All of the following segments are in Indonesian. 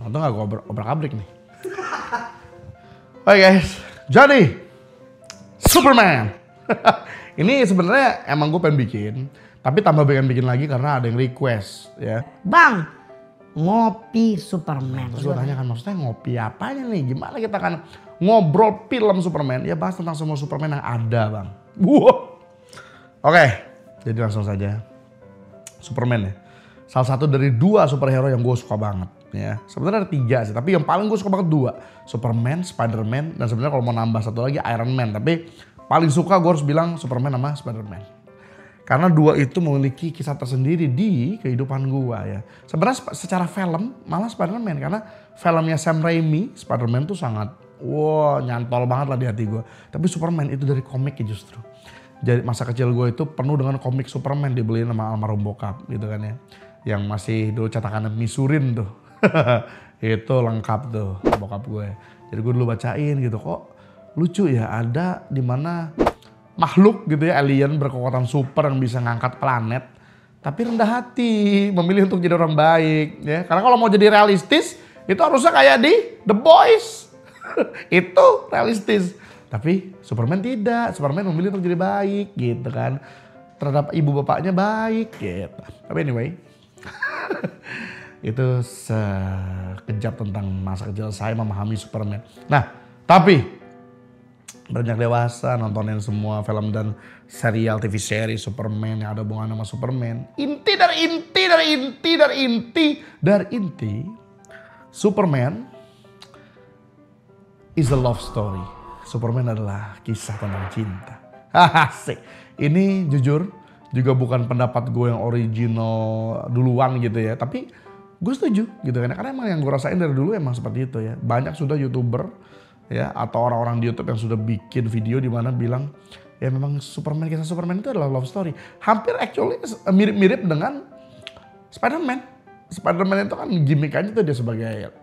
Untung gak gue obrak-abrik nih. Oke guys, jadi Superman. Ini sebenarnya emang gue pengen bikin, tapi tambah pengen bikin lagi karena ada yang request ya. Bang, ngopi Superman. Terus gue tanya kan maksudnya ngopi apanya nih? Gimana kita kan ngobrol film Superman? Ya bahas tentang semua Superman yang ada bang. Oke, jadi langsung saja. Superman ya. Salah satu dari 2 superhero yang gue suka banget ya. Sebenarnya ada 3 sih, tapi yang paling gue suka banget 2. Superman, Spider-Man, dan sebenarnya kalau mau nambah satu lagi Iron Man. Tapi paling suka gue harus bilang Superman sama Spider-Man. Karena 2 itu memiliki kisah tersendiri di kehidupan gue ya. Sebenarnya secara film malah Spider-Man. Karena filmnya Sam Raimi, Spider-Man tuh sangat nyantol banget lah di hati gue. Tapi Superman itu dari komiknya justru. Jadi masa kecil gue itu penuh dengan komik Superman dibeliin sama almarhum bokap gitu kan ya. Yang masih dulu cetakannya misurin tuh. Itu lengkap tuh bokap gue. Jadi gue dulu bacain gitu, kok lucu ya ada dimana makhluk gitu ya, alien berkekuatan super yang bisa ngangkat planet. Tapi rendah hati, memilih untuk jadi orang baik ya. Karena kalau mau jadi realistis itu harusnya kayak di The Boys. Itu realistis. Tapi Superman tidak, Superman memilih untuk jadi baik gitu kan. Terhadap ibu bapaknya baik gitu. Tapi anyway, itu sekejap tentang masa kecil saya memahami Superman. Nah, tapi beranjak dewasa nontonin semua film dan serial TV series Superman yang ada hubungan sama Superman. Inti dari inti, Superman is a love story. Superman adalah kisah tentang cinta. Asik. Ini jujur juga bukan pendapat gue yang original duluan gitu ya. Tapi gue setuju gitu kan. Karena emang yang gue rasain dari dulu emang seperti itu ya. Banyak sudah YouTuber ya atau orang-orang di YouTube yang sudah bikin video di mana bilang ya memang Superman, kisah Superman itu adalah love story. Hampir actually mirip-mirip dengan Spider-Man. Spider-Man itu kan gimmick aja tuh dia sebagai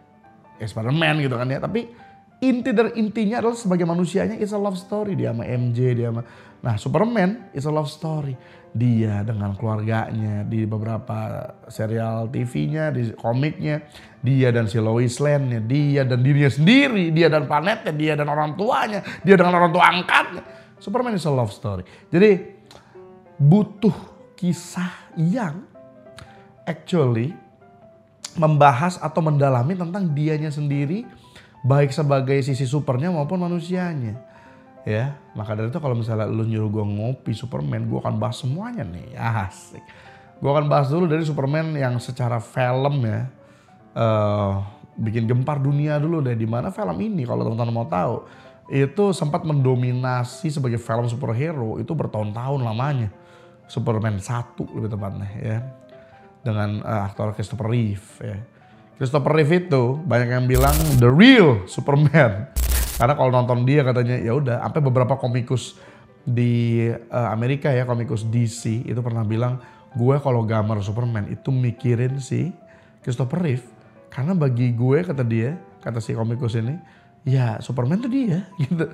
Spider-Man gitu kan ya. Tapi inti dari intinya adalah sebagai manusianya it's a love story. Dia sama MJ, dia sama... Nah Superman is a love story. Dia dengan keluarganya di beberapa serial TV-nya, di komiknya. Dia dan si Lois Lane-nya, dia dan dirinya sendiri, dia dan planetnya, dia dan orang tuanya, dia dengan orang tua angkatnya. Superman is a love story. Jadi butuh kisah yang actually membahas atau mendalami tentang dianya sendiri, baik sebagai sisi supernya maupun manusianya. Ya, maka dari itu kalau misalnya lu nyuruh gue ngopi Superman, gue akan bahas semuanya nih. Asik. Gue akan bahas dulu dari Superman yang secara film ya, bikin gempar dunia dulu deh. Dimana film ini kalau teman-teman mau tahu, itu sempat mendominasi sebagai film superhero itu bertahun-tahun lamanya. Superman 1 lebih tepatnya ya. Dengan aktor Christopher Reeve ya. Christopher Reeve itu banyak yang bilang the real Superman. Karena kalau nonton dia katanya ya udah, sampai beberapa komikus di Amerika ya, komikus DC itu pernah bilang, gue kalau gambar Superman itu mikirin si Christopher Reeve. Karena bagi gue kata dia, kata si komikus ini, ya Superman tuh dia gitu.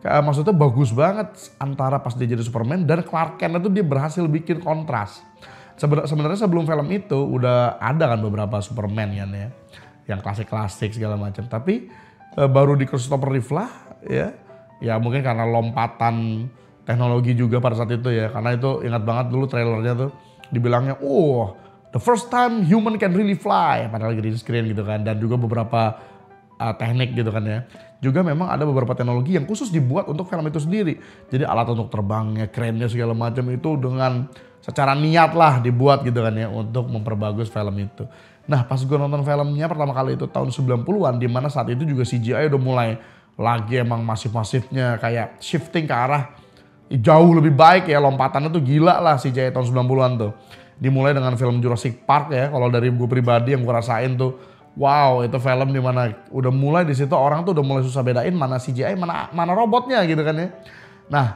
Maksudnya bagus banget antara pas dia jadi Superman dan Clark Kent itu dia berhasil bikin kontras. Sebenarnya sebelum film itu udah ada kan beberapa Superman kan ya, yang klasik-klasik segala macam. Tapi baru di Christopher Reeve lah ya mungkin karena lompatan teknologi juga pada saat itu ya. Karena itu ingat banget dulu trailernya tuh dibilangnya, the first time human can really fly, padahal green screen gitu kan. Dan juga beberapa teknik gitu kan ya. Juga memang ada beberapa teknologi yang khusus dibuat untuk film itu sendiri. Jadi alat untuk terbangnya, kerennya segala macam itu dengan secara niat lah dibuat gitu kan ya untuk memperbagus film itu. Nah pas gue nonton filmnya pertama kali itu tahun 90-an, dimana saat itu juga CGI udah mulai lagi emang masif-masifnya kayak shifting ke arah jauh lebih baik ya, lompatannya tuh gila lah CGI tahun 90-an tuh. Dimulai dengan film Jurassic Park ya, kalau dari gue pribadi yang gue rasain tuh wow, itu film dimana udah mulai di situ orang tuh udah mulai susah bedain mana CGI mana robotnya gitu kan ya. Nah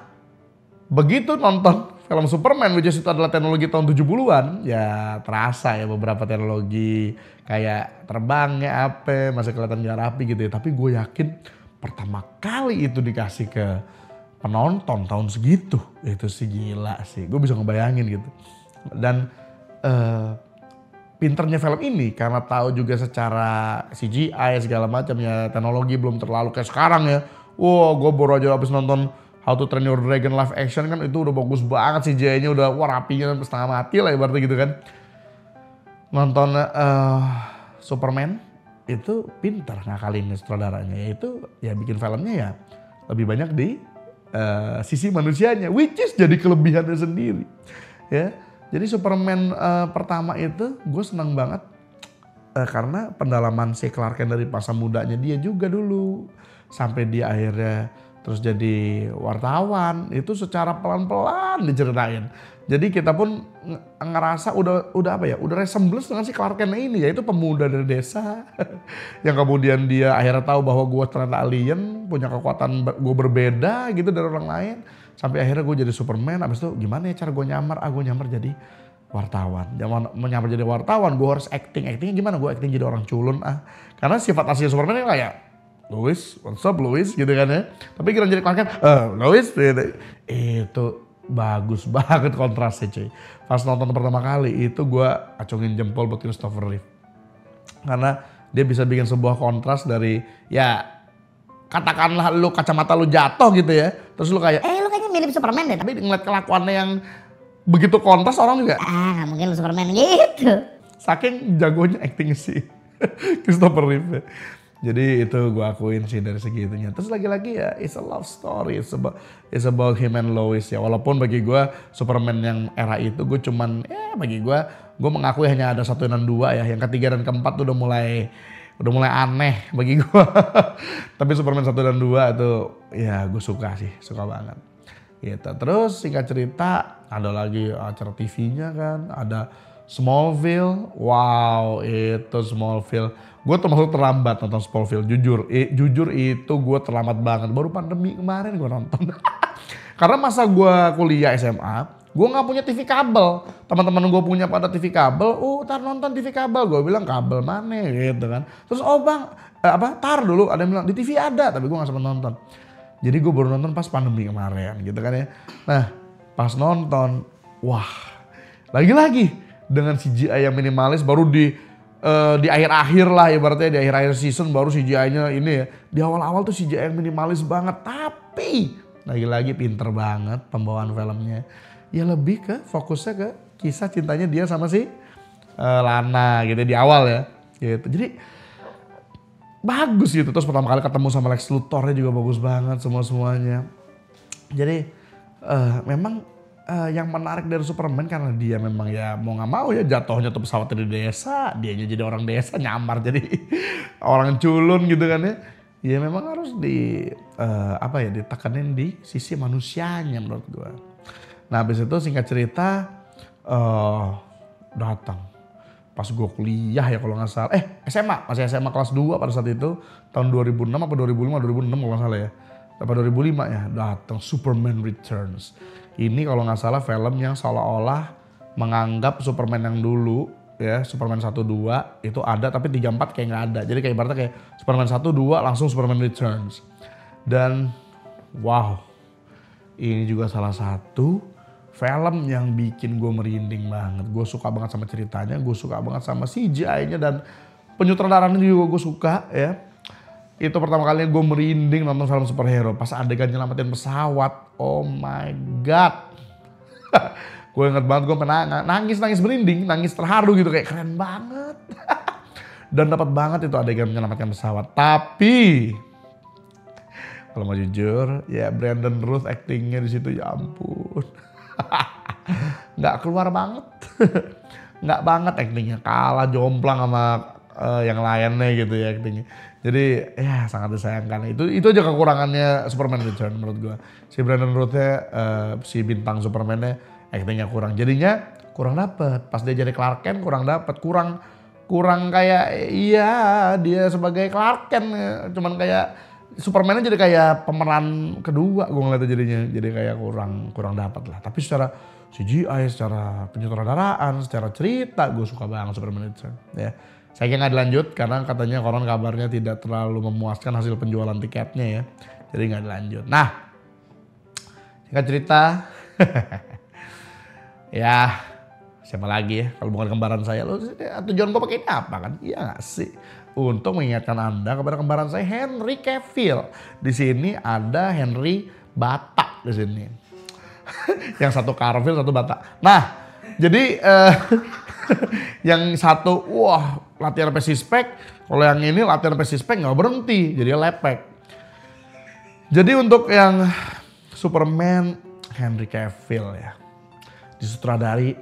begitu nonton film Superman, which is itu adalah teknologi tahun 70-an, ya terasa ya beberapa teknologi kayak terbangnya apa, masih kelihatan gak rapi gitu ya. Tapi gue yakin pertama kali itu dikasih ke penonton tahun segitu, itu sih gila sih. Gue bisa ngebayangin gitu. Dan pinternya film ini karena tahu juga secara CGI segala macam ya, teknologi belum terlalu kayak sekarang ya. Wow, gue baru aja habis nonton How to Train Your Dragon live action kan, itu udah bagus banget CGI-nya, udah wah rapinya setengah mati lah ibaratnya gitu kan. Nonton Superman itu pintar ngakalin sutradaranya, yaitu ya bikin filmnya ya lebih banyak di sisi manusianya, which is jadi kelebihannya sendiri ya. Jadi Superman pertama itu gue senang banget karena pendalaman si Clark Kent dari masa mudanya dia juga dulu sampai dia akhirnya terus jadi wartawan, itu secara pelan-pelan diceritain. Jadi kita pun ngerasa udah apa ya, udah resemblance dengan si Clark Kent ini, yaitu pemuda dari desa yang kemudian dia akhirnya tahu bahwa gue ternyata alien, punya kekuatan gue berbeda gitu dari orang lain. Sampai akhirnya gue jadi Superman, abis itu gimana ya cara gue nyamar? Gue nyamar jadi wartawan. Jangan menyamar jadi wartawan, gue harus actingnya gimana? Gue acting jadi orang culun karena sifat asli Superman kan kayak Lois, what's up Lois gitu kan ya. Tapi kira jadi Clark Kent, Lois gitu. Itu bagus banget kontrasnya cuy. Pas nonton pertama kali itu gue acungin jempol buat Christopher Reeve. Karena dia bisa bikin sebuah kontras dari ya katakanlah lu kacamata lu jatuh gitu ya. Terus lu kayak lu kayaknya mirip Superman deh. tapi ngeliat kelakuannya yang begitu kontras orang juga Gak mungkin lu Superman gitu. saking jagonya acting si Christopher Reeve. Jadi itu gue akuin sih dari segi itunya. Terus lagi-lagi ya it's a love story, it's about him and Lois ya. Walaupun bagi gue Superman yang era itu gue cuman bagi gue mengakui hanya ada 1 dan 2 ya. Yang ketiga dan keempat tuh udah mulai aneh bagi gue. Tapi Superman 1 dan 2 itu ya gue suka banget. Gitu. Terus singkat cerita ada lagi acara TV-nya kan, ada Smallville. Wow, itu Smallville. Gue termasuk terlambat nonton Smallville, jujur itu gue terlambat banget. Baru pandemi kemarin gue nonton. Karena masa gue kuliah SMA, gue nggak punya TV kabel. Teman-teman gue punya pada TV kabel. Tar nonton TV kabel. Gue bilang kabel mana gitu kan. Terus bang, tar dulu. Ada yang bilang di TV ada, tapi gue nggak sempat nonton. Jadi gue baru nonton pas pandemi kemarin gitu kan ya. Nah pas nonton, wah lagi-lagi dengan CGI yang minimalis baru di akhir-akhir lah ibaratnya, di akhir-akhir season baru CGI-nya ini ya. Di awal-awal tuh CGI yang minimalis banget, tapi lagi-lagi pinter banget pembawaan filmnya. Ya lebih ke fokusnya ke kisah cintanya dia sama si Lana gitu di awal ya. Gitu. Jadi bagus gitu. Terus pertama kali ketemu sama Lex Luthor-nya juga bagus banget semuanya. Jadi memang yang menarik dari Superman karena dia memang ya mau gak mau ya jatuhnya tuh pesawat dari desa, dianya jadi orang desa nyamar jadi orang culun gitu kan ya. Ya memang harus ditekanin di sisi manusianya menurut gue. Nah habis itu singkat cerita datang pas gue kuliah ya kalau gak salah, SMA, masih SMA kelas 2 pada saat itu tahun 2006 apa 2005 kalau gak salah ya. Apa 2005 ya, datang Superman Returns. Ini kalau nggak salah film yang seolah-olah menganggap Superman yang dulu ya, Superman 1, 2 itu ada tapi 3, 4 kayak nggak ada. Jadi kayak ibaratnya kayak Superman 1, 2 langsung Superman Returns. Dan wow, ini juga salah satu film yang bikin gue merinding banget. Gue suka banget sama ceritanya, gue suka banget sama CGI-nya dan penyutradarannya juga gue suka ya. Itu pertama kalinya gue merinding nonton film superhero. Pas adegan nyelamatin pesawat. Oh my God. Gue inget banget gue nangis merinding. Nangis terharu gitu kayak keren banget. Dan dapat banget itu adegan menyelamatkan pesawat. Tapi kalau mau jujur ya Brandon Routh actingnya di situ ya ampun. Nggak keluar banget. Nggak banget actingnya. Kalah jomplang sama yang lainnya gitu ya actingnya. Jadi ya sangat disayangkan. Itu aja kekurangannya Superman Return menurut gue. Si Brandon Routh-nya, si bintang Superman-nya actingnya kurang. Jadinya kurang dapet. Pas dia jadi Clark Kent kurang dapet. Kurang kayak iya dia sebagai Clark Kent. Cuman kayak Superman-nya jadi kayak pemeran kedua gue ngeliatnya jadinya. Jadi kayak kurang dapet lah. Tapi secara CGI, secara penyutradaraan, secara cerita gue suka banget Superman Return. Ya. Saya kira nggak dilanjut karena katanya konon kabarnya tidak terlalu memuaskan hasil penjualan tiketnya ya. Jadi nggak dilanjut. Nah, singkat cerita, ya Siapa lagi ya kalau bukan kembaran saya? Tujuan gue pakai ini apa kan? Iya gak sih? Untuk mengingatkan Anda kepada kembaran saya Henry Cavill. Di sini ada Henry Batak di sini. Yang satu Cavill, satu Batak. Nah, jadi yang satu wah latihan sampai sispek, kalau yang ini latihan sampai sispek nggak berhenti, jadi lepek. Jadi untuk yang Superman Henry Cavill ya. Disutradari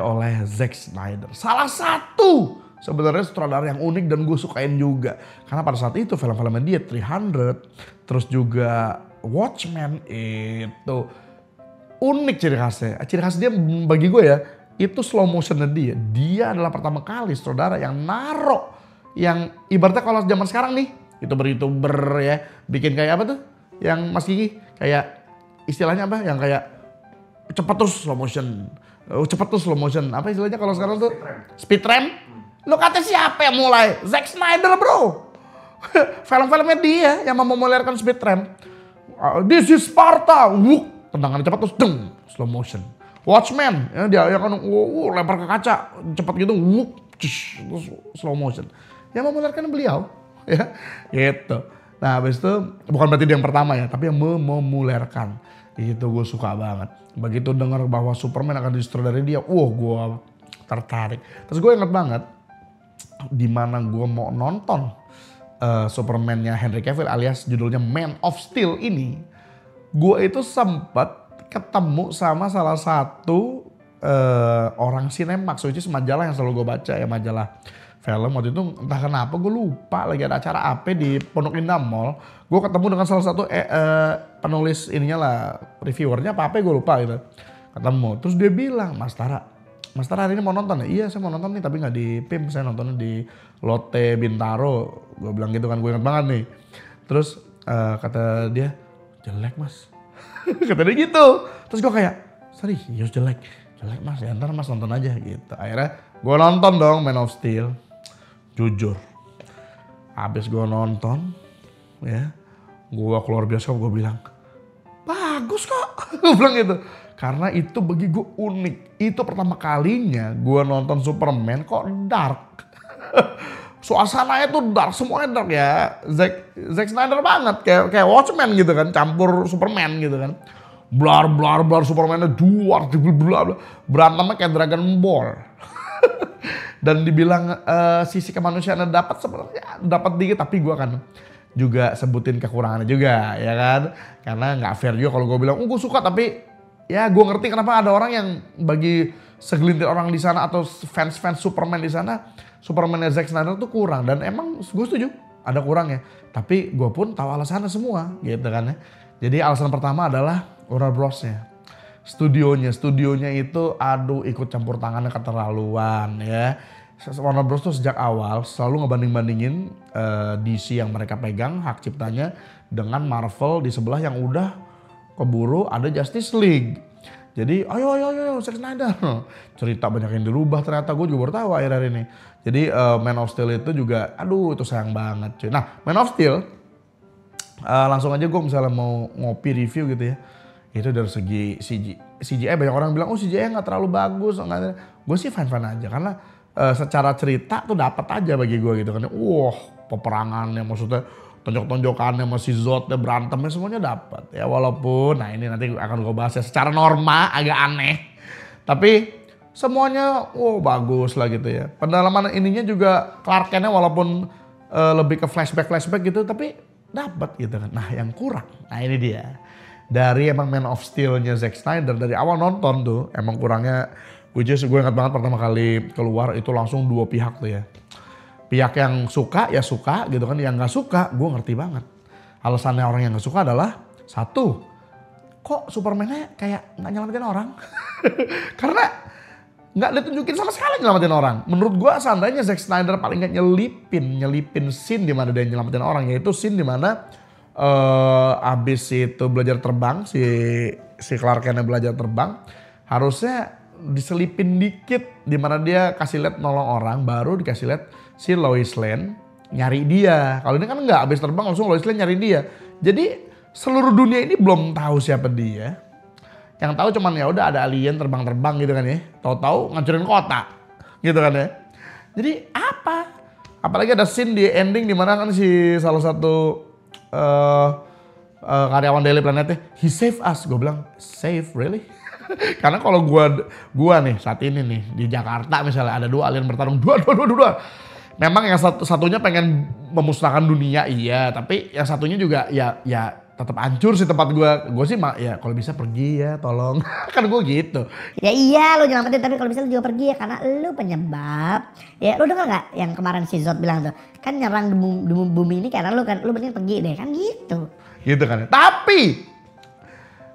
oleh Zack Snyder. Salah satu sebenarnya sutradara yang unik dan gue sukain juga. Karena pada saat itu film-filmnya dia 300, terus juga Watchmen itu unik ciri khasnya. Ciri khas dia bagi gue ya, itu slow motionnya dia. Dia adalah pertama kali sutradara yang naruh yang ibaratnya kalau zaman sekarang nih, YouTuber ya, bikin kayak apa tuh? Yang Mas Gigi kayak istilahnya apa? Yang kayak cepat terus slow motion. Cepat terus slow motion. Apa istilahnya kalau sekarang tuh? Speed ramp. Lo kata siapa yang mulai? Zack Snyder bro. Film-filmnya dia yang memolerkan speed ramp. This is Sparta. Wuk. Tendangan cepat terus deng. Slow motion. Watchmen. Ya, dia yang kan lempar ke kaca. Cepat gitu. Wuk. Terus slow motion. Yang memolerkan beliau. Ya gitu. Nah habis itu bukan berarti dia yang pertama ya. Tapi yang memolerkan. Itu gue suka banget. Begitu dengar bahwa Superman akan disutradari dia, gue tertarik. Terus gue inget banget, di mana gue mau nonton Superman-nya Henry Cavill alias judulnya Man of Steel ini, gue itu sempat ketemu sama salah satu orang Cinemax, which is majalah yang selalu gue baca ya, majalah film. Waktu itu entah kenapa gue lupa lagi ada acara apa di Pondok Indah Mall. Gue ketemu dengan salah satu penulis ininya lah, reviewernya apa gue lupa gitu. Ketemu, terus dia bilang, Mas Tara hari ini mau nonton ya? Iya saya mau nonton nih tapi gak di PIM, saya nontonnya di Lotte Bintaro. Gue bilang gitu kan, gue ingat banget nih. Terus kata dia, jelek mas. Kata dia gitu. Terus gue kayak, serius jelek mas, ya ntar mas nonton aja gitu. Akhirnya gue nonton dong Man of Steel. Jujur, habis gue nonton ya, gue keluar bioskop gue bilang, bagus kok. Gue bilang gitu. Karena itu bagi gue unik. Itu pertama kalinya gue nonton Superman kok dark. Suasananya tuh dark, semuanya dark ya. Zack Snyder banget, kayak Watchmen gitu kan, campur Superman gitu kan. Blar Superman-nya duar, berantemnya kayak Dragon Ball. Dan dibilang sisi kemanusiaannya dapat, sebenarnya dapat dikit, tapi gue akan juga sebutin kekurangannya juga ya kan. Karena nggak fair juga kalau gue bilang, gue suka tapi ya gue ngerti kenapa ada orang yang bagi segelintir orang di sana atau fans Superman di sana, Superman-nya Zack Snyder tuh kurang. Dan emang gue setuju ada kurangnya. Tapi gue pun tahu alasannya semua gitu kan ya. Jadi alasan pertama adalah Warner Bros-nya. Studionya itu aduh ikut campur tangannya keterlaluan ya. Warner Bros tuh sejak awal selalu ngebanding-bandingin DC yang mereka pegang hak ciptanya dengan Marvel di sebelah yang udah keburu ada Justice League. Jadi ayo Zack Snyder. Cerita banyak yang dirubah ternyata, gue juga baru tahu akhir-akhir ini. Jadi Man of Steel itu juga aduh itu sayang banget cuy. Nah Man of Steel langsung aja gue misalnya mau ngopi review gitu ya. Itu dari segi CGI banyak orang bilang CGI nggak terlalu bagus. Gue sih fine aja karena secara cerita tuh dapat aja bagi gue gitu kan. Peperangannya maksudnya tonjok-tonjokannya masih Zodnya berantemnya semuanya dapat ya. Walaupun nah ini nanti akan gue bahas ya secara norma agak aneh. Tapi semuanya bagus lah gitu ya. Pendalaman ininya juga Clark Kent-nya walaupun lebih ke flashback gitu tapi dapat gitu kan. Nah yang kurang, nah ini dia. Dari emang Man of Steel-nya Zack Snyder dari awal nonton tuh emang kurangnya, gue ingat banget pertama kali keluar itu langsung dua pihak tuh ya. Pihak yang suka ya suka gitu kan, yang gak suka gue ngerti banget. Alasannya orang yang gak suka adalah satu, kok Superman-nya kayak gak nyelamatin orang. Karena gak ditunjukin sama sekali nyelamatin orang. Menurut gue seandainya Zack Snyder paling gak nyelipin scene dimana dia nyelamatin orang, yaitu scene dimana abis itu belajar terbang, si Clark Kent belajar terbang, harusnya diselipin dikit dimana dia kasih lihat nolong orang, baru dikasih lihat si Lois Lane nyari dia. Kalau ini kan enggak, abis terbang langsung Lois Lane nyari dia. Jadi seluruh dunia ini belum tahu siapa dia. Yang tahu cuman ya udah ada alien terbang-terbang gitu kan ya. Tahu-tahu ngancurin kota. Gitu kan ya. Jadi apa? Apalagi ada scene di ending dimana kan si salah satu karyawan Daily Planet he save us. Gue bilang save really? Karena kalau gua nih saat ini nih di Jakarta misalnya ada 2 alien bertarung. Dua. Memang yang satunya pengen memusnahkan dunia iya. Tapi yang satunya juga ya tetap hancur sih tempat gue sih ya kalau bisa pergi ya tolong. Kan gue gitu. Ya iya lu jangan pergi, tapi kalau bisa lu juga pergi ya karena lu penyebab. Ya lu dengar gak yang kemarin si Zod bilang tuh, kan nyerang bumi ini karena lu mending pergi deh kan gitu. Gitu kan. Tapi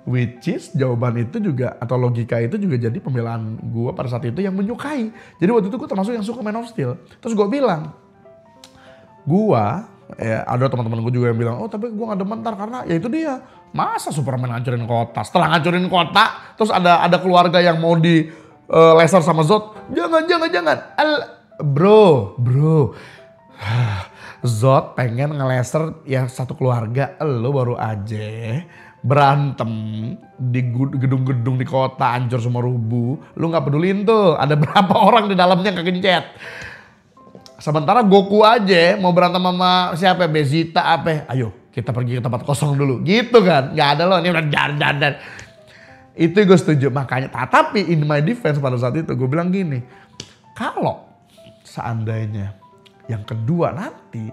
which is jawaban itu juga atau logika itu juga jadi pembelaan gue pada saat itu yang menyukai. Jadi waktu itu gue termasuk yang suka Man of Steel. Terus gue bilang, ya ada teman-teman gue juga yang bilang, oh tapi gue gak demen ntar karena ya itu dia. Masa Superman hancurin kota? Setelah hancurin kota, terus ada keluarga yang mau di laser sama Zod. Jangan. Bro. Zod pengen ngelaser ya satu keluarga. Lo baru aja berantem di gedung-gedung di kota hancur semua rubuh. Lu gak pedulin tuh ada berapa orang di dalamnya kegencet. Sementara Goku aja mau berantem sama siapa? Bezita apa? Ayo kita pergi ke tempat kosong dulu. Gitu kan. Gak ada loh. Ini udah dan. Itu gue setuju. Makanya. Tapi in my defense pada saat itu gue bilang gini. Kalau seandainya yang kedua nanti.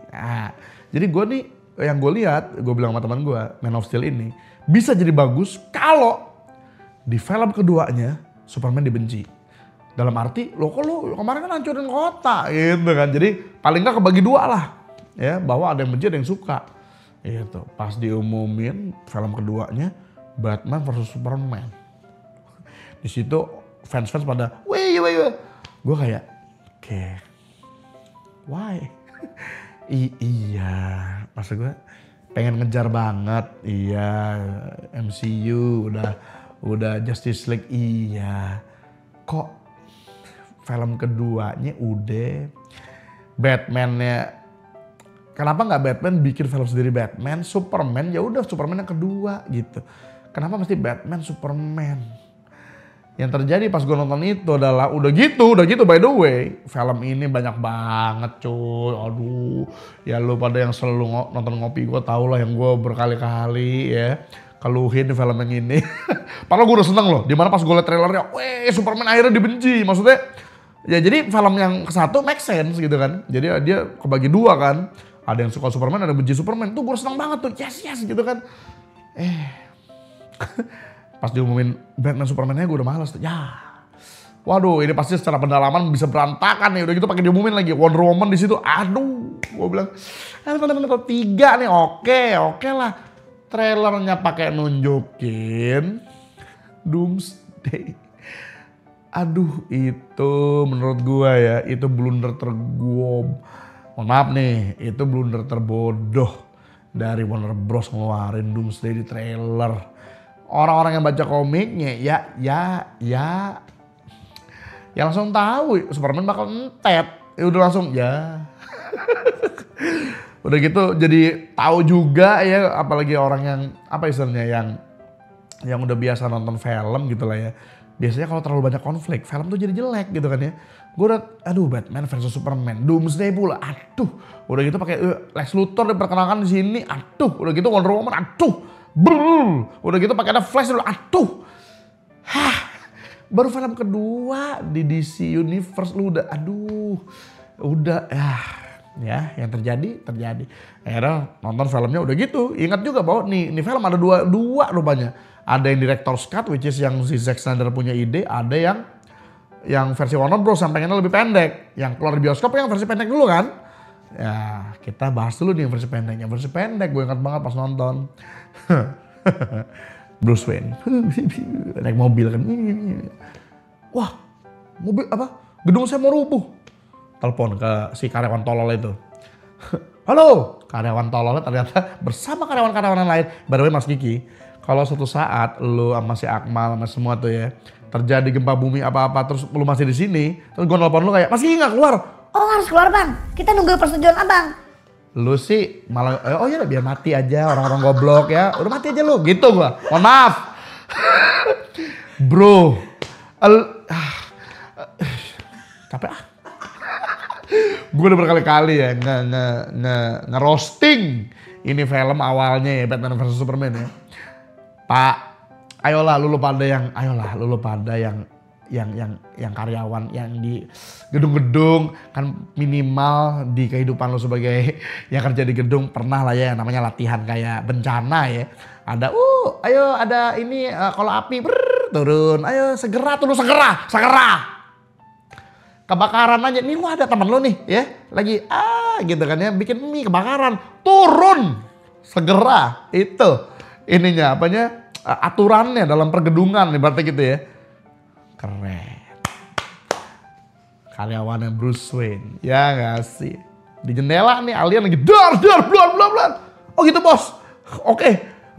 Jadi gue nih yang gue lihat. Gue bilang sama teman gue. Man of Steel ini. Bisa jadi bagus kalau di film keduanya Superman dibenci. Dalam arti, lo kok lo kemarin kan hancurin kota gitu kan. Jadi paling gak kebagi 2 lah. Ya, bahwa ada yang benci ada yang suka. Gitu. Pas diumumin film keduanya Batman versus Superman. Di situ fans-fans pada, wih. Gue kayak, oke. Why? Iya, maksud gue pengen ngejar banget. Iya, MCU udah Justice League iya. Kok film keduanya udah Batman-nya, kenapa nggak Batman bikin film sendiri Batman, Superman ya udah Superman yang kedua gitu. Kenapa mesti Batman Superman? Yang terjadi pas gue nonton itu adalah udah gitu by the way film ini banyak banget cuy. Aduh ya lu pada yang selalu nonton ngopi gue tau lah yang gue berkali-kali ya keluhin film yang ini. Padahal gue udah seneng loh dimana pas gue liat trailernya, weh Superman akhirnya dibenci. Maksudnya ya jadi film yang satu make sense gitu kan. Jadi dia kebagi 2 kan. Ada yang suka Superman, ada yang benci Superman. Tuh gue seneng banget tuh, yes gitu kan. Pas diumumin Batman Superman-nya gue udah males tuh. Ya, waduh ini pasti secara pendalaman bisa berantakan nih. Udah gitu pakai diumumin lagi Wonder Woman di situ. Aduh, gue bilang 3 nih oke lah. Trailernya pakai nunjukin Doomsday. Aduh itu menurut gue ya itu blunder mohon maaf nih, itu blunder terbodoh dari Warner Bros ngeluarin Doomsday di trailer. Orang-orang yang baca komiknya ya langsung tahu Superman bakal entet. Ya udah langsung ya. Udah gitu jadi tahu juga ya, apalagi orang yang apa istilahnya yang udah biasa nonton film gitu lah ya. Biasanya kalau terlalu banyak konflik, film tuh jadi jelek gitu kan ya. Gue udah, Batman versus Superman, Doomsday pula, udah gitu pakai Lex Luthor diperkenalkan di sini, udah gitu Wonder Woman, udah gitu pakai ada Flash dulu, baru film kedua di DC Universe lu udah, ya yang terjadi. Akhirnya nonton filmnya udah gitu, ingat juga bahwa nih film ada dua rupanya. Ada yang director's cut, which is yang si Zack Snyder punya ide. Ada yang versi Warner Bros yang pengennya lebih pendek. Yang keluar di bioskop yang versi pendek dulu kan. Ya kita bahas dulu nih yang versi pendek. Yang versi pendek gue ingat banget pas nonton. Bruce Wayne. Naik mobil kan. Wah mobil apa? Gedung saya mau rubuh. Telepon ke si karyawan tolol itu. Halo, karyawan tololnya ternyata bersama karyawan-karyawan lain. By the way Mas Kiki, kalau suatu saat lu sama si Akmal sama semua tuh ya terjadi gempa bumi apa-apa terus lu masih di sini, terus gue nelpon lu kayak Mas Kiki nggak keluar? Oh harus keluar bang, kita nunggu persetujuan abang. Lu sih malah oh ya biar mati aja orang-orang goblok ya, udah mati aja lu gitu gua. Mohon maaf. Bro, capek ah. Gue udah berkali-kali ya nge-roasting ini film awalnya ya, Batman vs Superman ya. Pak, ayolah lu pada yang karyawan yang di gedung-gedung, kan minimal di kehidupan lu sebagai yang kerja di gedung pernah lah ya yang namanya latihan kayak bencana ya. Ada ayo ada ini kalau api turun, ayo segera kebakaran aja nih, gua ada temen lu nih ya lagi gitu kan ya bikin mie kebakaran, turun segera. Itu ininya apanya aturannya dalam pergedungan ibaratnya gitu ya. Keren. Karyawannya Bruce Wayne ya gak sih, di jendela nih alien lagi dar oh gitu bos, oke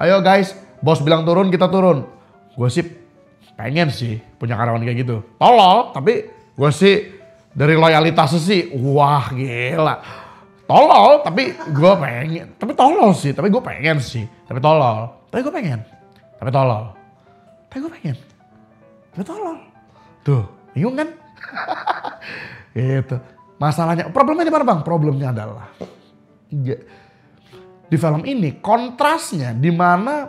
ayo guys, bos bilang turun kita turun. Gue sih pengen sih punya karyawan kayak gitu, tolol tapi gue sih dari loyalitasnya sih, wah gila. Tolol, tapi gue pengen. Tapi tolol sih, tapi gue pengen sih. Tapi tolol, tapi gue pengen. Tapi tolol, tapi gue pengen. Tapi tolol. Tuh, bingung kan? Gitu. Masalahnya, problemnya di mana bang? Problemnya adalah di film ini kontrasnya di mana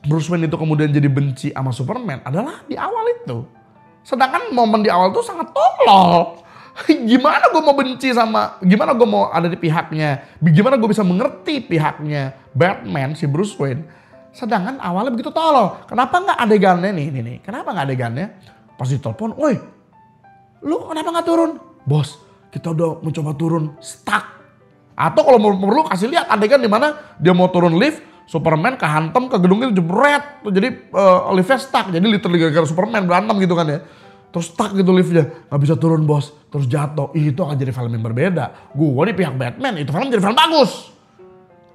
Bruce Wayne itu kemudian jadi benci sama Superman adalah di awal itu. Sedangkan momen di awal tuh sangat tolol. Gimana gue mau benci gimana gue mau ada di pihaknya, gimana gue bisa mengerti pihaknya Batman si Bruce Wayne. Sedangkan awalnya begitu tolol. Kenapa nggak adegannya nih, kenapa nggak adegannya pas ditelepon, woi lu kenapa nggak turun? Bos kita udah mencoba turun, stuck. Atau kalau mau perlu kasih lihat adegan di mana dia mau turun lift, Superman kehantem ke gedungnya jebret, jadi liftnya stuck, jadi literally gara-gara Superman berantem gitu kan ya. Terus stuck gitu liftnya, gak bisa turun bos, terus jatuh. Itu akan jadi film yang berbeda. Gue di pihak Batman, itu film jadi film bagus.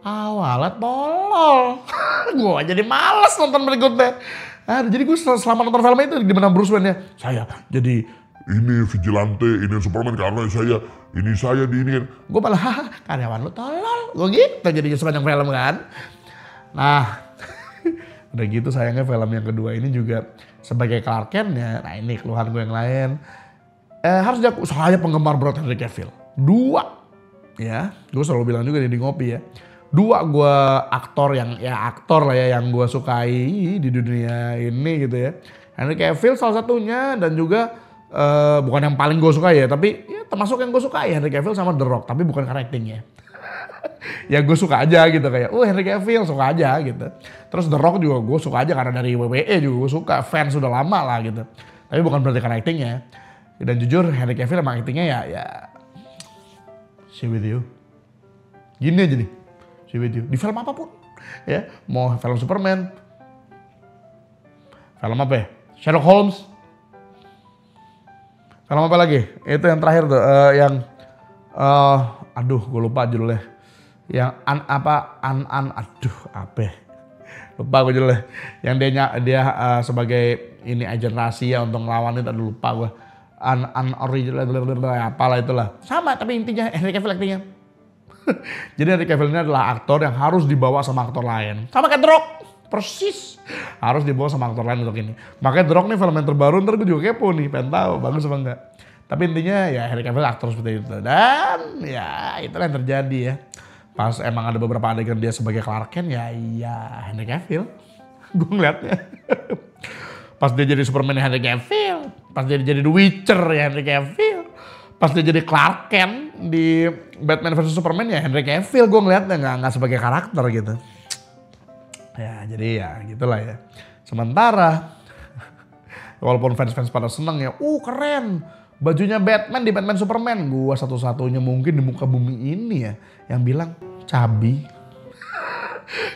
Awalnya tolol. Gue jadi males nonton berikutnya. Jadi gue selama nonton film itu gimana Bruce Wayne-nya. Saya jadi ini vigilante, ini Superman karena saya di ini. Gue malah karyawan lu tolol. Gue gitu jadi sepanjang film kan. Nah udah gitu sayangnya film yang kedua ini juga sebagai Clark Kent ya, nah ini keluhan gue yang lain. Harus saya penggemar berat Henry Cavill. 2 ya, gue selalu bilang juga di ngopi ya. 2 gue aktor lah ya yang gue sukai di dunia ini gitu ya. Henry Cavill salah satunya dan juga bukan yang paling gue suka ya, tapi ya termasuk yang gue sukai Henry Cavill sama The Rock, tapi bukan karena actingnya. Ya gue suka aja gitu kayak, Henry Cavill suka aja gitu. Terus The Rock juga gue suka aja karena dari WWE juga gue suka, fans sudah lama lah gitu. Tapi bukan berarti karena actingnya. Dan jujur Henry Cavill emang actingnya ya she with you. Gini aja nih, she with you. Di film apapun ya, mau film Superman, film apa ya, Sherlock Holmes, film apa lagi? Itu yang terakhir tuh, aduh gue lupa judulnya. Yang lupa gue judulnya. Yang dia sebagai ini agen rahasia untuk ngelawan itu, aduh lupa gue. Unoriginal apalah itulah. Sama tapi intinya Henry Cavill actingnya. Jadi Henry Cavill ini adalah aktor yang harus dibawa sama aktor lain. Sama kayak The Rock. Persis. Harus dibawa sama aktor lain untuk ini. Makanya The Rock nih film yang terbaru ntar gue juga kepo nih. Pengen tahu bagus apa enggak. Tapi intinya ya Henry Cavill aktor seperti itu. Dan ya itulah yang terjadi ya. Pas emang ada beberapa adegan dia sebagai Clark Kent ya Henry Cavill. Gue ngeliatnya. Pas dia jadi Superman ya Henry Cavill. Pas dia jadi The Witcher ya Henry Cavill. Pas dia jadi Clark Kent di Batman vs Superman ya Henry Cavill. Gue ngeliatnya gak sebagai karakter gitu. Ya jadi ya gitulah ya. Sementara walaupun fans-fans pada seneng ya, keren. Bajunya Batman di Batman Superman. Gua satu-satunya mungkin di muka bumi ini ya yang bilang cabi.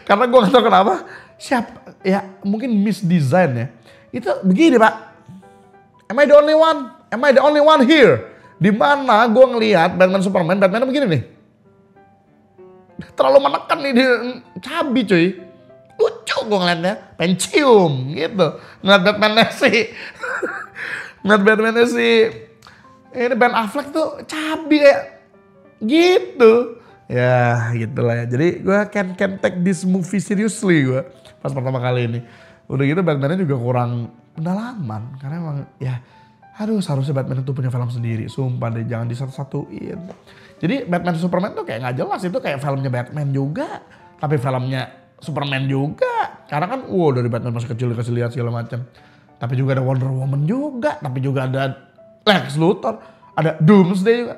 Karena gua gak tahu kenapa. Mungkin misdesign ya. Itu begini pak. Am I the only one? Am I the only one here? Dimana gua ngelihat Batman Superman, Batman begini nih. Terlalu menekan nih dia cabi cuy. Lucu gue ngeliatnya, pencium gitu. Ngeliat Batman-nya sih. Ini Ben Affleck tuh cabi kayak gitu. Ya gitulah ya. Jadi gue can take this movie seriously gue pas pertama kali ini. Udah gitu Batman-nya juga kurang pendalaman. Karena emang ya aduh seharusnya Batman itu punya film sendiri. Sumpah deh jangan disatu-satuin. Jadi Batman Superman tuh kayak gak jelas. Itu kayak filmnya Batman juga. Tapi filmnya Superman juga. Karena kan dari Batman masih kecil dikasih lihat segala macam. Tapi juga ada Wonder Woman juga. Tapi juga ada Lex Luthor. Ada Doomsday juga.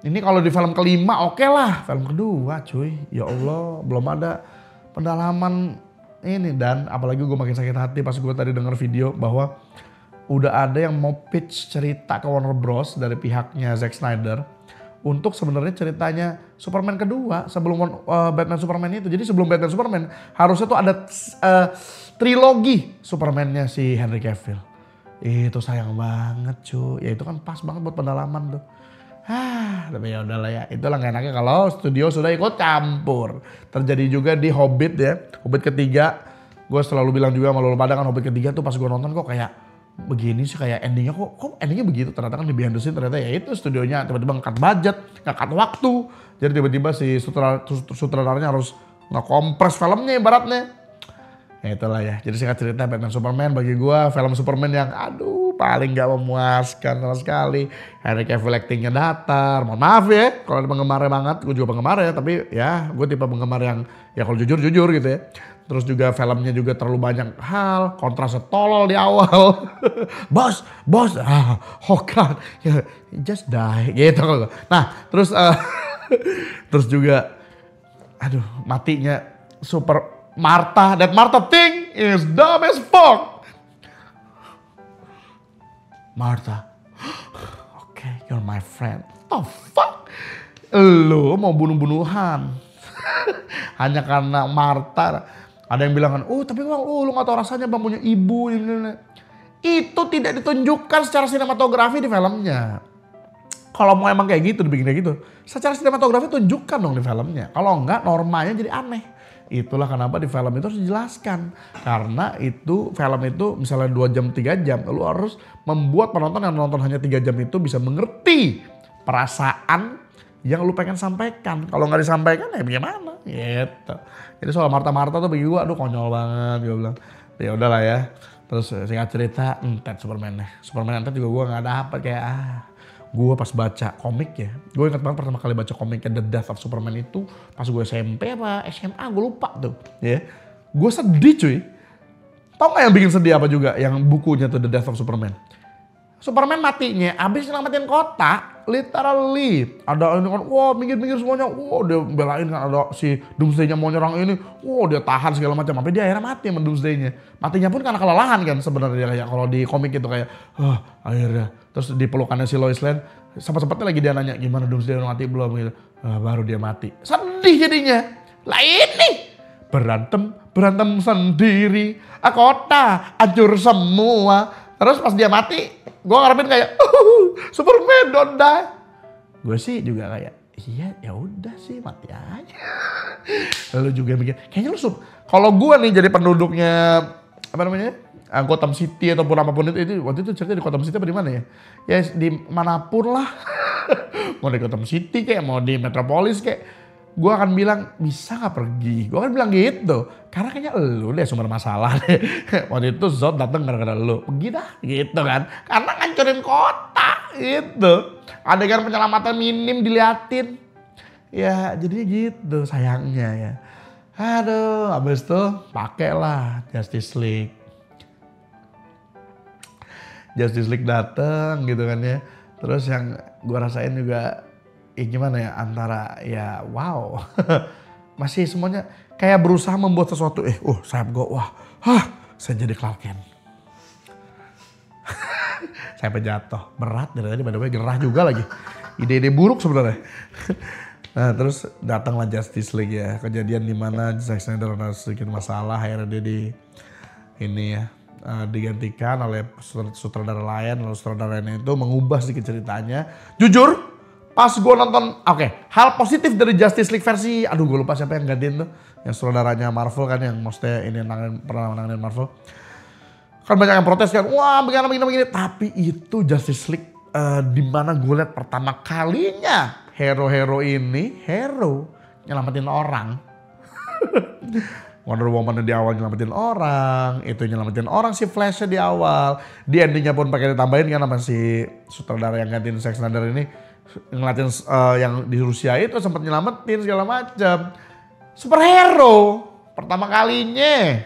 Ini kalau di film kelima oke lah. Film kedua cuy. Ya Allah belum ada pendalaman ini. Dan apalagi gue makin sakit hati pas gue tadi denger video bahwa udah ada yang mau pitch cerita ke Warner Bros dari pihaknya Zack Snyder untuk sebenarnya ceritanya Superman kedua sebelum Batman Superman itu. Jadi sebelum Batman Superman harusnya tuh ada trilogi Superman-nya si Henry Cavill. Itu sayang banget cuy. Ya itu kan pas banget buat pendalaman tuh. Tapi ya udahlah ya. Itulah gak enaknya kalau studio sudah ikut campur. Terjadi juga di Hobbit ya. Hobbit ketiga. Gue selalu bilang juga sama lo pada kan Hobbit ketiga tuh pas gue nonton kok kayak begini sih kayak endingnya kok endingnya begitu. Ternyata kan di behind the scene ternyata ya itu studionya tiba-tiba nge-cut budget, nge-cut waktu. Jadi tiba-tiba si sutradaranya harus nge-kompres filmnya ibaratnya. Ya itulah ya. Jadi singkat cerita Batman Superman bagi gue film Superman yang paling gak memuaskan sama sekali. Henry Cavill actingnya datar. Mohon maaf ya kalau ada penggemarnya banget. Gue juga penggemar ya tapi ya gue tipe penggemar yang ya kalau jujur gitu ya. Terus juga filmnya juga terlalu banyak hal, kontrasnya tolol di awal. bos, oh God, yeah, just die, gitu. Nah, terus terus juga, matinya Super Martha, that Martha thing is dumb as fuck. Martha, okay, you're my friend. Oh fuck, lu mau bunuh-bunuhan. Hanya karena Martha. Ada yang bilang kan, tapi bang, lu gak tau rasanya bang punya ibu. Itu tidak ditunjukkan secara sinematografi di filmnya. Kalau mau emang kayak gitu, dibikin kayak gitu. Secara sinematografi tunjukkan dong di filmnya. Kalau enggak normanya jadi aneh. Itulah kenapa di film itu harus dijelaskan. Karena itu film itu misalnya 2 jam 3 jam. Lu harus membuat penonton yang nonton hanya 3 jam itu bisa mengerti perasaan yang lu pengen sampaikan. Kalau nggak disampaikan ya bagaimana gitu. Jadi soal Martha tuh bagi gue konyol banget gue bilang. Ya udahlah ya. Terus singkat cerita entet Superman entet juga gue nggak dapet kayak gue pas baca komik ya. Gue ingat banget pertama kali baca komiknya The Death of Superman itu pas gue SMP apa SMA gue lupa tuh ya. Gue sedih cuy. Tau gak yang bikin sedih apa juga yang bukunya tuh The Death of Superman. Superman matinya abis nyelamatin kota, literally. Ada ini kan, minggir semuanya. Dia belain kan ada si Doomsday-nya mau nyerang ini. Dia tahan segala macam. Sampai dia akhirnya mati sama Doomsday-nya. Matinya pun karena kelelahan kan sebenarnya kayak kalau di komik itu kayak, akhirnya. Terus di pelukannya si Lois Lane, sempat-sempatnya lagi dia nanya gimana Doomsday udah mati belum gitu. Baru dia mati. Sedih jadinya. Lah ini berantem sendiri. Kota hancur semua. Terus pas dia mati, gue ngarepin kayak Superman don't die. Gue sih juga kayak iya ya udah sih mati aja. Lalu juga mikir kayaknya lu kalau gue nih jadi penduduknya apa namanya Gotham City ataupun apapun itu waktu itu cerita di Gotham City apa di mana ya? Ya di manapun lah. Mau di Gotham City kayak mau di Metropolis kayak gue akan bilang bisa gak pergi? Gue akan bilang gitu. Karena kayaknya lu deh sumber masalah deh. Waktu itu Zod datang gara-gara lu. Pergi dah gitu kan. Karena ngancurin kota gitu. Adegan penyelamatan minim diliatin. Ya jadinya gitu sayangnya ya. Aduh abis itu pakailah Justice League. Justice League dateng gitu kan ya. Terus yang gue rasain juga gimana ya antara ya wow masih semuanya kayak berusaha membuat sesuatu sayap gue saya jadi Clark Kent. Saya jatuh berat dari tadi by the way gerah juga lagi ide-ide buruk sebenarnya. Nah terus datanglah Justice League ya kejadian dimana Zack Snyder ada sedikit masalah akhirnya dia digantikan oleh sutradara lain lalu sutradaranya itu mengubah sedikit ceritanya. Jujur pas gue nonton, hal positif dari Justice League versi, gue lupa siapa yang gantiin tuh. Yang sutradaranya Marvel kan, yang maksudnya ini pernah menangin Marvel. Kan banyak yang protes kan, begini. Tapi itu Justice League dimana gue liat pertama kalinya hero nyelamatin orang. Wonder Woman di awal nyelamatin orang, itu nyelamatin orang si Flash-nya di awal. Di endingnya pun pakai ditambahin kan sama si sutradara yang gantiin Zack Snyder ini ngeliatin yang di Rusia itu sempat nyelamatin segala macam. Superhero pertama kalinya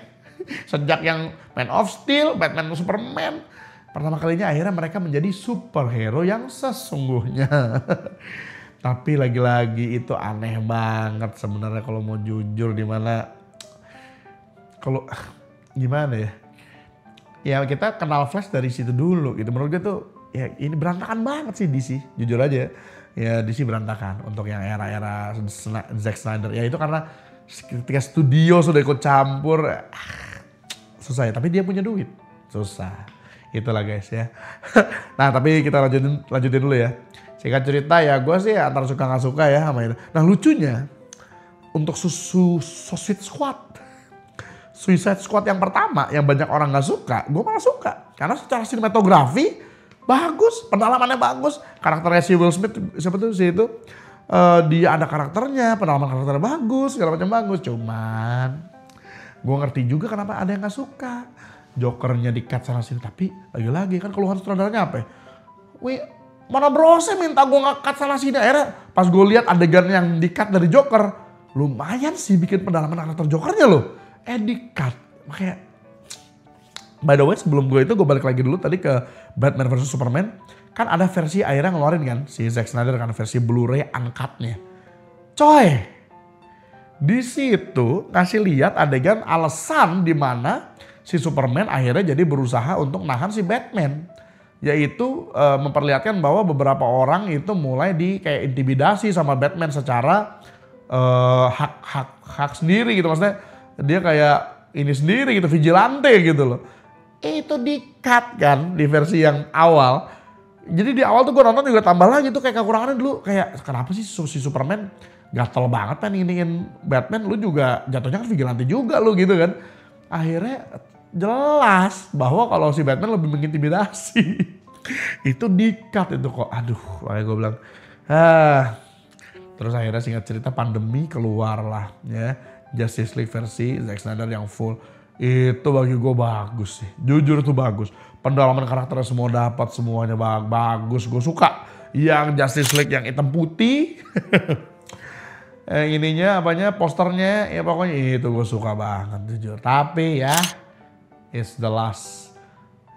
sejak yang Man of Steel, Batman, Superman, pertama kalinya akhirnya mereka menjadi superhero yang sesungguhnya. Tapi lagi-lagi itu aneh banget sebenarnya kalau mau jujur, dimana kalau gimana ya? Ya kita kenal Flash dari situ dulu gitu. Menurut gue tuh ya ini berantakan banget sih DC, jujur aja. Ya DC berantakan untuk yang era-era Zack Snyder. Ya itu karena ketika studio sudah ikut campur, susah ya. Tapi dia punya duit, susah. Itulah guys ya. Nah tapi kita lanjutin dulu ya. Singkat cerita ya gue sih antara suka gak suka ya sama itu. Nah lucunya untuk Suicide Squad yang pertama yang banyak orang gak suka, gue malah suka. Karena secara sinematografi bagus, pendalamannya bagus. Karakternya si Will Smith, siapa tuh si itu, dia ada karakternya, pendalaman karakternya bagus, segala macam bagus. Cuman gue ngerti juga kenapa ada yang gak suka. Jokernya di-cut sana sini, tapi lagi-lagi kan keluhan sutradaranya apa ya? Wih, mana brosnya minta gue nge-cut sana sini. Akhirnya pas gue lihat adegan yang di-cut dari Joker, lumayan sih bikin pendalaman karakter Jokernya loh. Di-cut. Makanya, by the way sebelum gue balik lagi dulu tadi ke Batman vs Superman. Kan ada versi akhirnya ngeluarin kan, si Zack Snyder kan versi Blu-ray uncut-nya. Coy, di situ ngasih lihat adegan alasan di mana si Superman akhirnya jadi berusaha untuk nahan si Batman. Yaitu memperlihatkan bahwa beberapa orang itu mulai kayak intimidasi sama Batman secara hak sendiri gitu. Maksudnya dia kayak ini sendiri gitu, vigilante gitu loh. Itu di-cut kan di versi yang awal. Jadi di awal tuh gue nonton juga tambah lagi tuh kayak kekurangannya dulu. Kayak kenapa sih si Superman gatel banget pengen iniin Batman, lu juga jatuhnya kan vigilante juga lu gitu kan. Akhirnya jelas bahwa kalau si Batman lebih mengintimidasi. Itu di-cut itu kok. Aduh, makanya gue bilang. Terus akhirnya singkat cerita pandemi keluar lah ya. Justice League versi Zack Snyder yang full. Itu bagi gue bagus sih. Jujur itu bagus. Pendalaman karakternya semua dapat, semuanya bagus. Gue suka. Yang Justice League yang hitam putih. Ininya apanya posternya ya pokoknya itu gue suka banget jujur. Tapi ya it's the last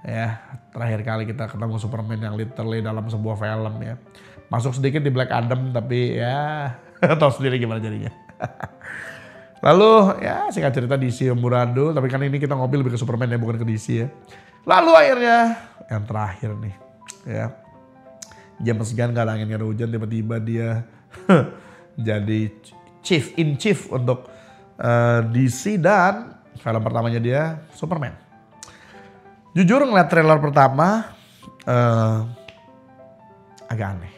ya, terakhir kali kita ketemu Superman yang literally dalam sebuah film ya. Masuk sedikit di Black Adam tapi ya tahu sendiri gimana jadinya. Lalu ya singkat cerita DC amburadul, tapi kan ini kita ngopi lebih ke Superman ya bukan ke DC ya. Lalu akhirnya yang terakhir nih ya, James Gunn gak ada angin gak ada hujan tiba-tiba dia jadi chief in chief untuk DC dan film pertamanya dia Superman. Jujur ngeliat trailer pertama agak aneh.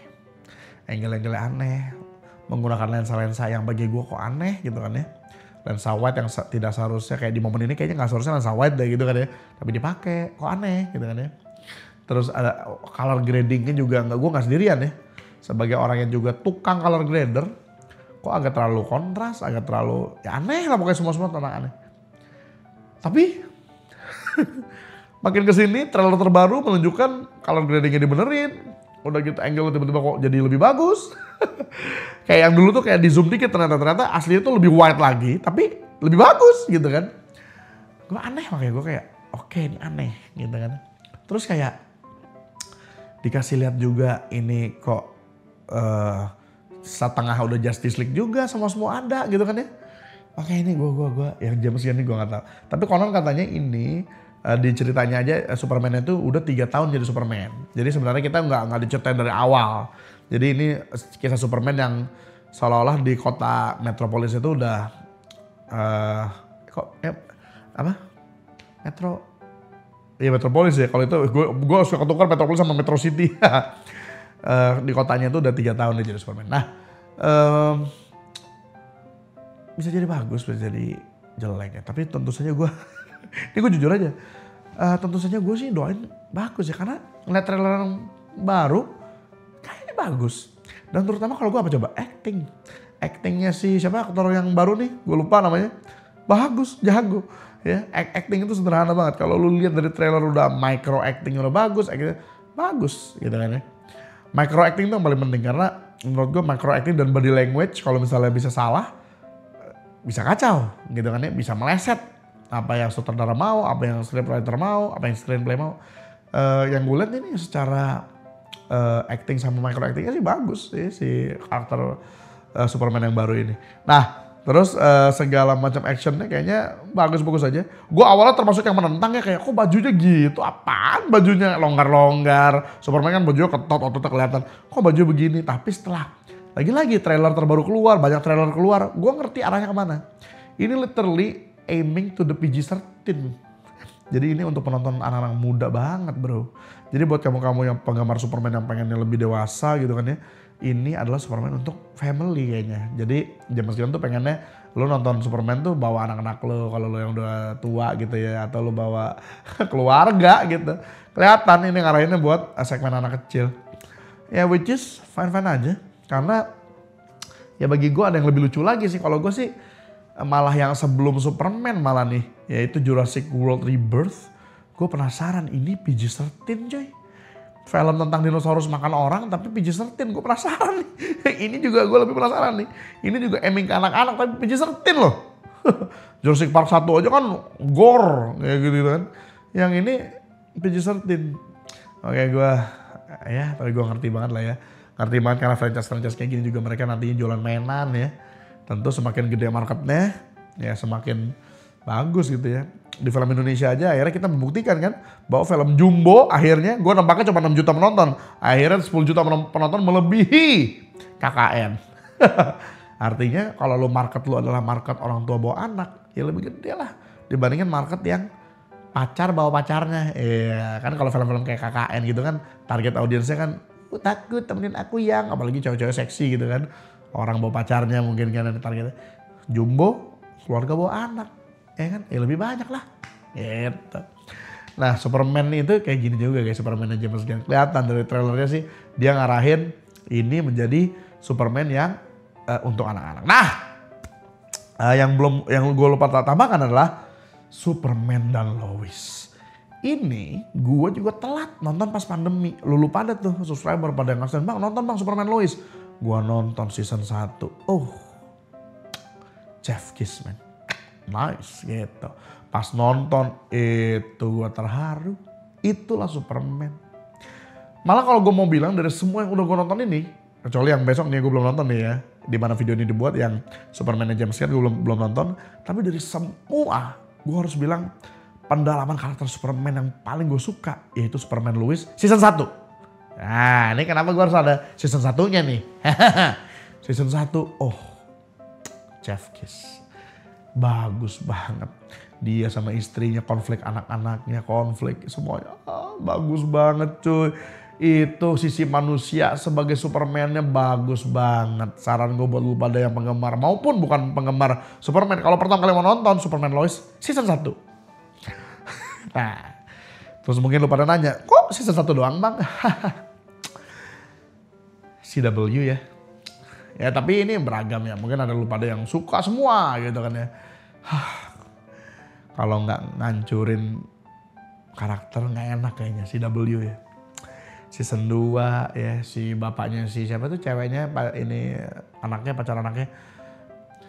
Angle-angle aneh, menggunakan lensa-lensa yang bagi gue kok aneh gitu kan ya. Lensa wide yang tidak seharusnya kayak di momen ini kayaknya gak seharusnya lensa wide deh gitu kan ya. Tapi dipakai kok aneh gitu kan ya. Terus ada color gradingnya juga gue gak sendirian ya. Sebagai orang yang juga tukang color grader, kok agak terlalu kontras, agak terlalu ya aneh lah pokoknya semua tentang aneh. Tapi makin kesini trailer terbaru menunjukkan color gradingnya dibenerin. Udah gitu angle tiba-tiba kok jadi lebih bagus. Kayak yang dulu tuh kayak di zoom dikit ternyata aslinya tuh lebih wide lagi tapi lebih bagus gitu kan. Gue aneh makanya gue kayak oke ini aneh gitu kan. Terus kayak dikasih lihat juga ini kok setengah udah Justice League juga semua ada gitu kan ya. Oke ini gue yang James Gunn ini gue gak tahu. Tapi konon katanya ini di ceritanya aja Superman itu udah 3 tahun jadi Superman. Jadi sebenarnya kita nggak diceritain dari awal. Jadi ini kisah Superman yang seolah-olah di kota metropolis itu udah metropolis ya. Kalau itu gue suka ketukar metropolis sama Metro City. Di kotanya itu udah 3 tahun dia jadi Superman. Nah bisa jadi bagus, bisa jadi jelek ya. Tapi tentu saja gue ini gue jujur aja. Tentu saja gue sih doain bagus ya. Karena ngeliat trailer yang baru kayaknya bagus. Dan terutama kalau gue apa coba? Actingnya si siapa aktor yang baru nih. Gue lupa namanya. bagus, jago. Ya, acting itu sederhana banget. Kalau lu lihat dari trailer udah micro acting udah bagus, acting bagus gitu kan ya. Micro acting itu yang paling penting karena menurut gue micro acting dan body language kalau misalnya bisa salah, bisa kacau gitu kan ya, bisa meleset. Apa yang sutradara mau, apa yang scriptwriter mau, apa yang screenplay mau. Yang gue lihat ini secara acting sama micro actingnya sih bagus sih si karakter Superman yang baru ini. Nah terus segala macam actionnya kayaknya bagus-bagus aja. Gue awalnya termasuk yang menentang ya kayak kok bajunya gitu, apaan bajunya longgar-longgar. Superman kan bajunya ketot, ototnya kelihatan. Kok baju begini? Tapi setelah lagi-lagi trailer terbaru keluar, banyak trailer keluar, gue ngerti arahnya kemana. Ini literally aiming to the PG-13. Jadi ini untuk penonton anak-anak muda banget bro. Jadi buat kamu-kamu yang penggemar Superman yang pengennya lebih dewasa gitu kan ya. Ini adalah Superman untuk family kayaknya. Jadi James Gunn tuh pengennya lu nonton Superman tuh bawa anak-anak lu kalau lu yang udah tua gitu ya. Atau lu bawa keluarga gitu. Kelihatan ini ngarahinnya buat segmen anak kecil. Ya which is fine-fine aja. Karena ya bagi gue ada yang lebih lucu lagi sih. Kalau gue sih malah yang sebelum Superman malah nih. Yaitu Jurassic World Rebirth. Gue penasaran ini PG-13 coy. Film tentang dinosaurus makan orang tapi PG-13 gue penasaran nih. Ini juga gue lebih penasaran nih. Ini juga aiming ke anak-anak tapi PG-13 loh. Jurassic Park 1 aja kan gore kayak gitu kan. Yang ini PG-13. Oke gue ya tapi gue ngerti banget lah ya. Ngerti banget karena franchise-franchise kayak gini juga mereka nantinya jualan mainan ya. Tentu semakin gede marketnya ya semakin bagus gitu ya. Di film Indonesia aja akhirnya kita membuktikan kan bahwa film Jumbo akhirnya gue nampaknya cuma 6 juta penonton. Akhirnya 10 juta penonton melebihi KKN. Artinya kalau lo market lo adalah market orang tua bawa anak ya lebih gede lah dibandingin market yang pacar bawa pacarnya. Iya kan kalau film-film kayak KKN gitu kan target audiensnya kan takut temenin aku yang apalagi cewek-cewek seksi gitu kan. Orang bawa pacarnya mungkin kan targetnya. Jumbo keluarga bawa anak. Ya kan, ya lebih banyak lah. Gitu. Nah Superman itu kayak gini juga guys, Superman James Gunn. Kelihatan dari trailernya sih, dia ngarahin ini menjadi Superman yang untuk anak-anak. Nah, yang gue lupa tambahkan adalah Superman dan Lois. Ini gue juga telat nonton pas pandemi. Lu pada tuh subscriber pada ngasih bang nonton bang Superman Lois. Gue nonton season 1. Oh, Jeff Kiss man. Nice gitu. Pas nonton itu gue terharu. Itulah Superman. Malah kalau gue mau bilang dari semua yang udah gue nonton ini. Kecuali yang besok nih gue belum nonton nih ya. Di mana video ini dibuat yang Superman James Gunn gue belum nonton. Tapi dari semua gue harus bilang pendalaman karakter Superman yang paling gue suka. Yaitu Superman Lois season 1. Nah ini kenapa gue harus ada season 1-nya nih. Season 1 oh Jeff Kiss. Bagus banget. Dia sama istrinya konflik anak-anaknya konflik semuanya. Bagus banget cuy. Itu sisi manusia sebagai Superman-nya bagus banget. Saran gue buat lu pada yang penggemar maupun bukan penggemar Superman. Kalau pertama kali mau nonton Superman Lois season 1. Nah terus mungkin lu pada nanya kok season 1 doang bang? CW ya. Ya tapi ini beragam ya. Mungkin ada lu pada yang suka semua gitu kan ya. Kalau nggak ngancurin karakter nggak enak kayaknya CW ya. Season 2 ya si bapaknya si siapa tuh ceweknya ini anaknya pacar anaknya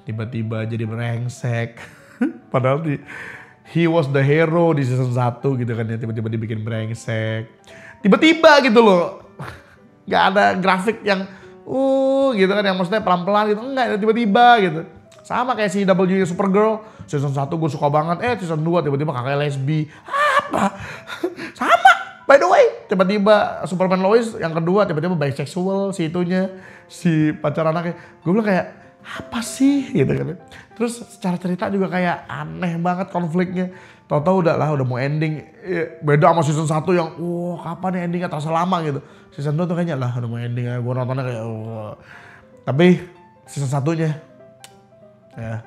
tiba-tiba jadi brengsek. Padahal he was the hero di season 1 gitu kan ya tiba-tiba dibikin brengsek. Tiba-tiba gitu loh. Nggak ada grafik yang gitu kan yang maksudnya pelan-pelan gitu. Enggak, tiba-tiba gitu. Sama kayak si W Supergirl. Season 1 gue suka banget. Season 2 tiba-tiba kakaknya lesbi. Apa? Sama. By the way. Tiba-tiba Superman Lois yang kedua tiba-tiba bisexual si itunya. Si pacar anaknya. Gue bilang kayak apa sih gitu kan. Terus secara cerita juga kayak aneh banget konfliknya. Tau-tau udah mau ending. Beda sama season 1 yang kapan nih endingnya terasa lama gitu. Season 2 tuh kayaknya udah mau ending ya. Gue nontonnya kayak Tapi season 1-nya ya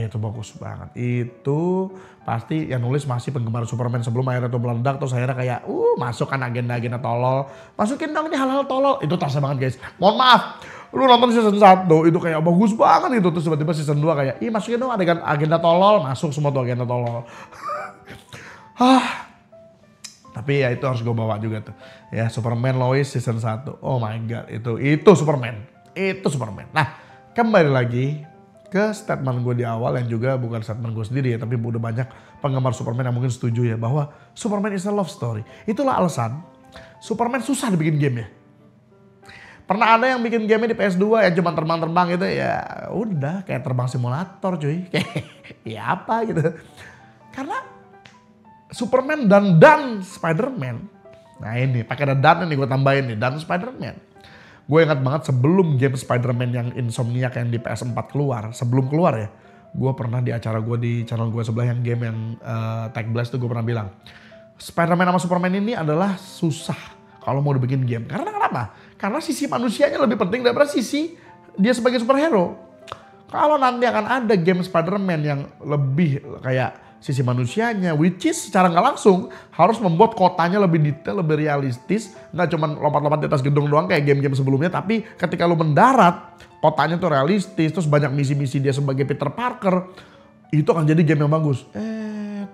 itu bagus banget. Itu pasti yang nulis masih penggemar Superman sebelum akhirnya tuh meledak. Terus akhirnya kayak masuk kan agenda-agenda tolol. Masukin dong ini hal-hal tolol. Itu terasa banget guys. Mohon maaf. Lu nonton season 1 itu kayak bagus banget itu. Terus tiba-tiba season 2 kayak, ih masukin dong adegan agenda tolol. Masuk semua tuh agenda tolol. Tapi ya itu harus gue bawa juga tuh. Ya Superman Lois season 1. Oh my god, itu Superman. Itu Superman. Nah, kembali lagi ke statement gue di awal yang juga bukan statement gue sendiri ya, tapi udah banyak penggemar Superman yang mungkin setuju ya bahwa Superman is a love story. Itulah alasan Superman susah dibikin game ya. Pernah ada yang bikin game di PS2 yang cuma terbang-terbang gitu ya udah kayak terbang simulator cuy. Kayak ya apa gitu. Karena Superman dan Spider-Man. Nah ini pakai ada dan nih gue tambahin nih, dan Spider-Man. Gue ingat banget sebelum game Spider-Man yang Insomniac yang di PS4 keluar, sebelum keluar ya. Gue pernah di acara gue di channel gue sebelah yang game yang Tech Blast tuh gue pernah bilang. Spider-Man sama Superman ini adalah susah kalau mau dibikin game. Karena kenapa? Karena sisi manusianya lebih penting daripada sisi dia sebagai superhero. Kalau nanti akan ada game Spider-Man yang lebih kayak sisi manusianya, which is secara nggak langsung harus membuat kotanya lebih detail, lebih realistis, nggak cuma lompat-lompat di atas gedung doang kayak game-game sebelumnya, tapi ketika lu mendarat, kotanya tuh realistis, terus banyak misi-misi dia sebagai Peter Parker, itu akan jadi game yang bagus.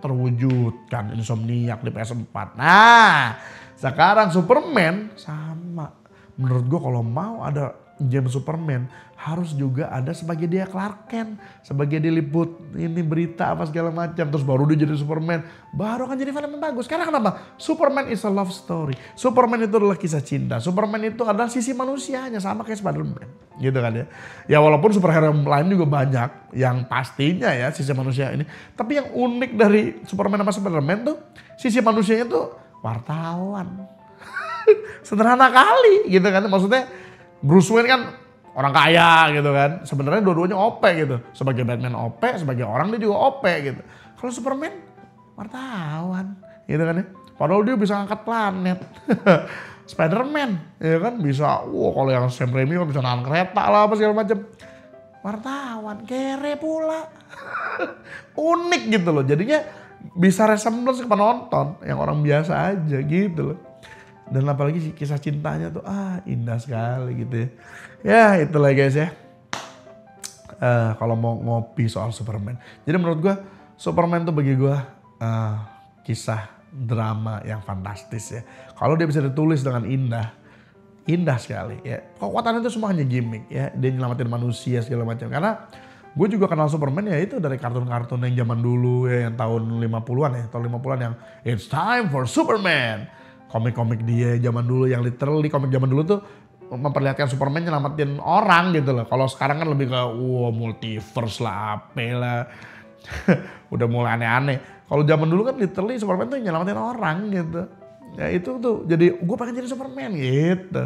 Terwujudkan Insomniac di PS4. Nah, sekarang Superman sama. Menurut gue kalau mau ada game Superman harus juga ada sebagai dia Clark Kent, sebagai diliput ini berita apa segala macam, terus baru dia jadi Superman, baru akan jadi film yang bagus. Karena kenapa? Superman is a love story. Superman itu adalah kisah cinta. Superman itu adalah sisi manusianya sama kayak Spider-Man, gitu kan ya. Ya walaupun superhero lain juga banyak yang pastinya ya sisi manusia ini, tapi yang unik dari Superman sama Spider-Man tuh sisi manusianya tuh wartawan. Sederhana kali gitu kan, maksudnya Bruce Wayne kan orang kaya gitu kan. Sebenarnya dua-duanya OP gitu. Sebagai Batman OP, sebagai orang dia juga OP gitu. Kalau Superman wartawan gitu kan ya. Padahal dia bisa ngangkat planet. Spider-Man ya kan bisa, kalau yang Sam Raimi kan bisa nahan kereta lah apa segala macam. Wartawan, kere pula. Unik gitu loh. Jadinya bisa resemblance ke penonton yang orang biasa aja gitu loh. Dan apalagi kisah cintanya tuh indah sekali gitu ya. Ya itulah guys ya. Kalau mau ngopi soal Superman. Jadi menurut gue Superman tuh bagi gue kisah drama yang fantastis ya. Kalau dia bisa ditulis dengan indah sekali ya. Kekuatannya itu semua hanya gimmick ya. Dia nyelamatin manusia segala macam. Karena gue juga kenal Superman ya itu dari kartun-kartun yang zaman dulu ya. Yang tahun 50-an ya. Tahun 50-an yang It's Time for Superman. Komik-komik dia zaman dulu yang literally komik zaman dulu tuh memperlihatkan Superman nyelamatin orang gitu loh. Kalau sekarang kan lebih ke multiverse lah, apa lah. Udah mulai aneh-aneh. Kalau zaman dulu kan literally Superman tuh nyelamatin orang gitu. Ya itu tuh jadi gue pengen jadi Superman gitu.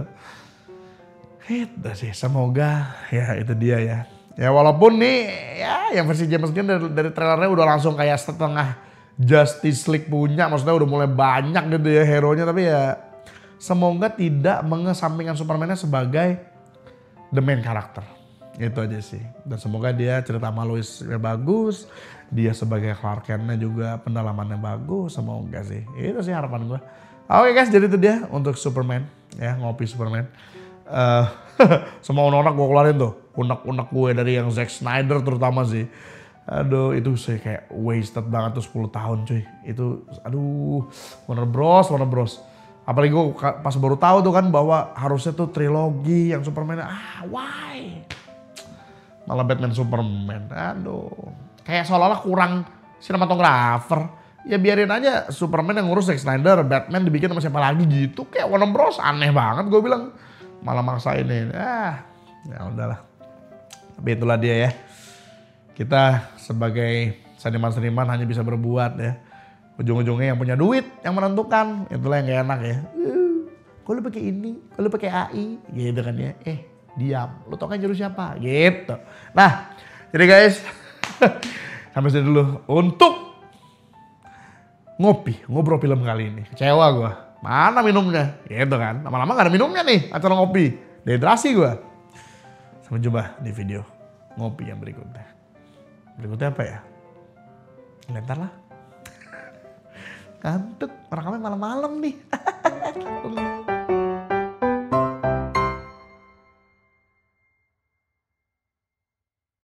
Itu sih semoga ya itu dia ya. Ya walaupun nih ya yang versi James Gunn dari trailernya udah langsung kayak setengah Justice League punya, maksudnya udah mulai banyak gitu ya hero-nya, tapi ya semoga tidak mengesampingkan Superman-nya sebagai the main karakter. Itu aja sih. Dan semoga dia cerita sama Lois-nya bagus, dia sebagai Clark Kent-nya juga pendalamannya bagus, semoga sih. Itu sih harapan gue. Oke guys, jadi itu dia untuk Superman ya, ngopi Superman. Semua unek-unek gue keluarin tuh, unek-unek gue dari yang Zack Snyder terutama sih. Aduh itu sih kayak wasted banget tuh 10 tahun cuy. Itu aduh Warner Bros. Apalagi gue pas baru tahu tuh kan bahwa harusnya tuh trilogi yang Superman. Why? Malah Batman Superman. Aduh. Kayak seolah-olah kurang sinematografer. Ya biarin aja Superman yang ngurus Zack Snyder. Batman dibikin sama siapa lagi gitu. Kayak Warner Bros. Aneh banget gue bilang. Malah maksain ini. Ya udahlah. Tapi itulah dia ya. Kita sebagai seniman-seniman hanya bisa berbuat ya. Ujung-ujungnya yang punya duit yang menentukan. Itulah yang gak enak ya. Kok lu pakai ini? Kok lu pakai AI? Gitu kan ya. Diam. Lu tau kan juru siapa? Gitu. Nah jadi guys. Sampai sini dulu untuk ngobrol film kali ini. Kecewa gue. Mana minumnya? Gitu kan. Lama-lama gak ada minumnya nih acara ngopi. Dehidrasi gue. Sampai jumpa di video ngopi yang berikutnya. Berikutnya apa ya? Lentar lah. Ngantuk, rekamnya malam-malam nih.